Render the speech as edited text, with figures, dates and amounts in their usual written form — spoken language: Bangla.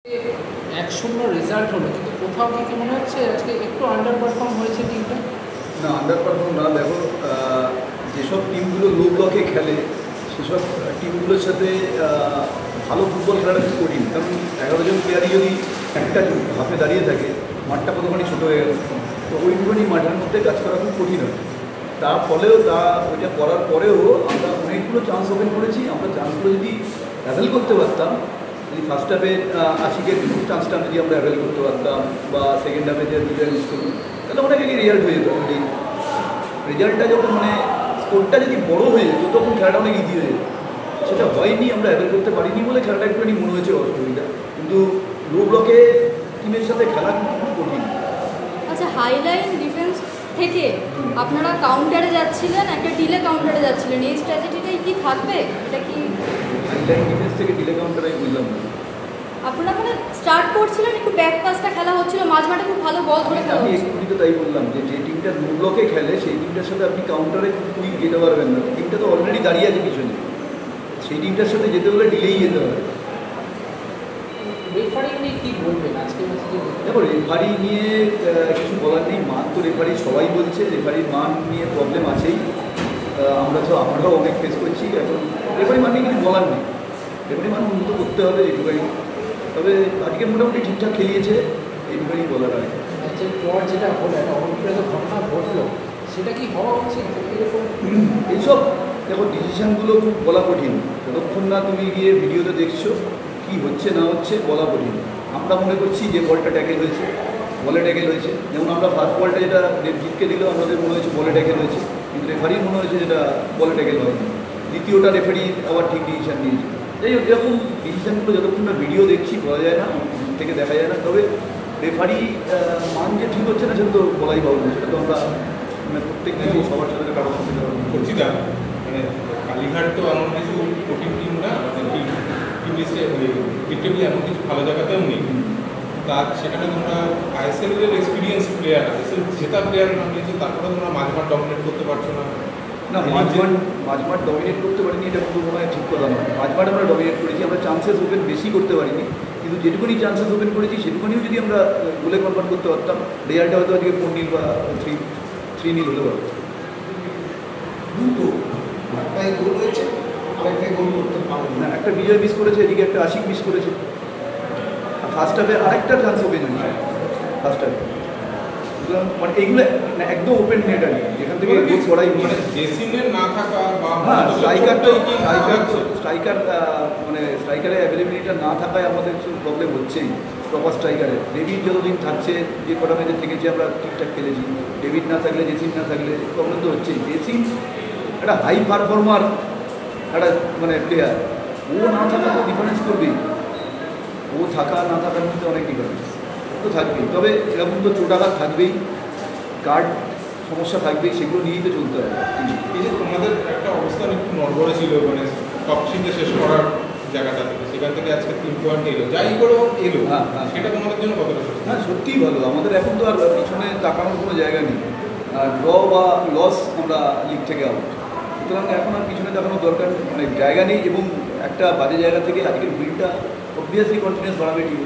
1-0 রেজাল্ট হলো, কিন্তু কোথাও কি মনে হচ্ছে আজকে একটু আন্ডার পারফর্ম হয়েছে টিমটা? না, আন্ডার পারফর্ম না। দেখো, যেসব টিমগুলো লো ব্লকে খেলে সেসব টিমগুলোর সাথে ভালো ফুটবল খেলাটা খুব কঠিন। কারণ 11 জন প্লেয়ারই যদি একটা হাফে দাঁড়িয়ে থাকে, মাঠটা কতখানি ছোটো হয়ে গেল, তো ওইটুখানি মাঠের মধ্যে কাজ করা খুব কঠিন হয়। তার ফলেও ওইটা করার পরেও আমরা অনেকগুলো চান্স ওপেন করেছি। আমরা চান্সগুলো যদি অ্যাভেল করতে পারতাম, যদি ফার্স্ট হাফে আশিকের চান্সটা যদি আমরা অ্যাভেল করতে পারতাম, বা সেকেন্ড হাফে যে দুটো মিস করবো, তাহলে অনেক আগে রেজাল্ট হয়ে যেত। রেজাল্টটা যখন স্কোরটা যদি বড় হয়ে যেত তখন খেলাটা অনেক ইজি হয়ে যেত। সেটা হয়নি, আমরা অ্যাভেল করতে পারিনি বলে খেলাটা একটুখানি মনে হয়েছে অসুবিধা। কিন্তু লো ব্লকে টিমের সাথে খেলা খুব কঠিন। আচ্ছা, হাইলাইন ডিফেন্স থেকে আপনারা কাউন্টারে যাচ্ছিলেন, একটা ডিলে কাউন্টারে যাচ্ছিলেন, এই স্ট্র্যাটেজিটাই কি থাকবে? এটা কি হাইলাইন ডিফেন্স থেকে ডিলে কাউন্টারে বুঝলাম না। আপনারা মানে স্টার্ট করছিলেন, একটু ব্যাক পাসটা খেলা হচ্ছিল, মাঝমাঠে খুব ভালো বল ধরে খেলা আমি হচ্ছিল। এক্ষুনি তো তাই বললাম যে টিমটা লো ব্লকে খেলে সেই টিমটার সাথে আপনি কাউন্টারে খুব কুইক যেতে পারবেন না। টিমটা তো অলরেডি দাঁড়িয়ে আছে পিছনে, সেই টিমটার সাথে যেতে হলে ডিলেই যেতে হবে। রেফারি নিয়ে কি বলবেন আজকে? দেখো, রেফারি নিয়ে কিছু বলার নেই। মান তো রেফারি সবাই বলছে, রেফারির মান নিয়ে প্রবলেম আছেই। আমরাও অনেক ফেস করছি। এখন রেফারি মান নিয়ে কিছু বলার নেই। রেফারি মান উন্নত করতে হবে এইটুখানি। তবে আজকে মোটামুটি ঠিকঠাক খেলিয়েছে, এইটুখানি বলার আগে। ম্যাচের পর যেটা হলো, একটা অনুপ্রেরিত ঘটনা ঘটলো, সেটা কি হওয়া উচিত? এরকম এইসব দেখো, ডিসিশানগুলো খুব বলা কঠিন। যতক্ষণ না তুমি গিয়ে ভিডিওতে দেখছো কি হচ্ছে না হচ্ছে, বলা কঠিন। আমরা মনে করছি যে বলটা ট্যাকেল হয়েছে, বলে ট্যাকেল হয়েছে। যেমন আমরা ফার্স্ট বলটা যেটা দেবজিৎকে দিল, আমাদের মনে হয়েছে বলে ট্যাকেল হয়েছে, কিন্তু রেফারির মনে হয়েছে যেটা বলে ট্যাকেল হয়নি। দ্বিতীয়টা রেফারি আবার ঠিক ডিসিশান নিয়েছে। যাই হোক, এরকম ডিসিশানগুলো যতক্ষণ না ভিডিও দেখছি বলা যায় না, থেকে দেখা যায় না। তবে রেফারি মান যে ঠিক হচ্ছে না সেটা তো বলাই বাহুল্য। সেটা তো আমরা প্রত্যেক ম্যাচে সবার সাথে কারোর সাথে করছি না। মানে কালীঘাট তো এমন কিছু কঠিন টিম না, টিম লিস্টে টেবিলে এমন কিছু ভালো জায়গাতেও নেই। তা সেখানে তোমরা আইএসএলের এক্সপিরিয়েন্স প্লেয়ার আছে, জেতা প্লেয়ার নাম নিয়েছে, তারপরে তোমরা মাঝমাঠ ডমিনেট করতে পারছো না। না, মাঝমাঠ ডমিনেট করতে পারিনি, এটা কিন্তু মনে হয় ঠিক কথা নয়। মাঝমাঠ আমরা ডমিনেট করেছি, আমরা চান্সেস ওপেন বেশি করতে পারিনি, কিন্তু যেটুকুনি চান্সেস ওপেন করেছি সেটুকুনিও যদি আমরা গোলে কনভার্ট করতে পারতাম, রেজাল্টটা হয়তো আজকে 4-0 বা 3-0 হতে পারত। দুটো একটাই গোল হয়েছে, আরেকটাই গোল করতে পারবে না, একটা বিজয় মিস করেছে, এদিকে একটা আশিক মিস করেছে। ফার্স্ট হাফে আরেকটা চান্স ওপেন হয়েছে ফার্স্ট হাফে। সুতরাং মানে এইগুলো একদম ওপেন নেট আর কি, যেখান থেকে গোল করাই মানে জেসিনের না থাকা বা স্ট্রাইকারের অ্যাভেলেবিলিটা না থাকায় আমাদের কিছু প্রবলেম হচ্ছেই। প্রপার স্ট্রাইকারে ডেভিড যতদিন থাকছে, যে কটা ম্যাচে থেকেছে আমরা ঠিকঠাক খেলেছি। ডেভিড না থাকলে, জেসিন না থাকলে প্রবলেম তো হচ্ছেই। জেসিন একটা হাই পারফর্মার, একটা প্লেয়ার, ও না থাকা তো ডিফারেন্স করবেই। ও থাকা না থাকার মধ্যে অনেক ডিফারেন্স তো থাকবেই। তবে এরকম তো চোটাঘাত থাকবেই, কার্ড সমস্যা থাকবেই, সেগুলো নিয়েই তো চলতে হবে। এই যে তোমাদের একটা অবস্থান একটু নড়বড়ে ছিল, মানে টপ সিটে শেষ করার জায়গাটা থেকে, সেখান থেকে আজকে 3 পয়েন্ট এলো, যাই করে এলো, সেটা তোমাদের জন্য কতটা সত্যি? হ্যাঁ, সত্যিই ভালো। আমাদের এখন তো আর পিছনে তাকানোর কোনো জায়গা নেই। ড্র বা লস আমরা লিগ থেকে আউট, সুতরাং এখন আর পিছনে তাকানোর দরকার জায়গা নেই। এবং একটা বাজে জায়গা থেকে আজকের উইনটা অবভিয়াসলি কনফিডেন্স বাড়াবে টিম।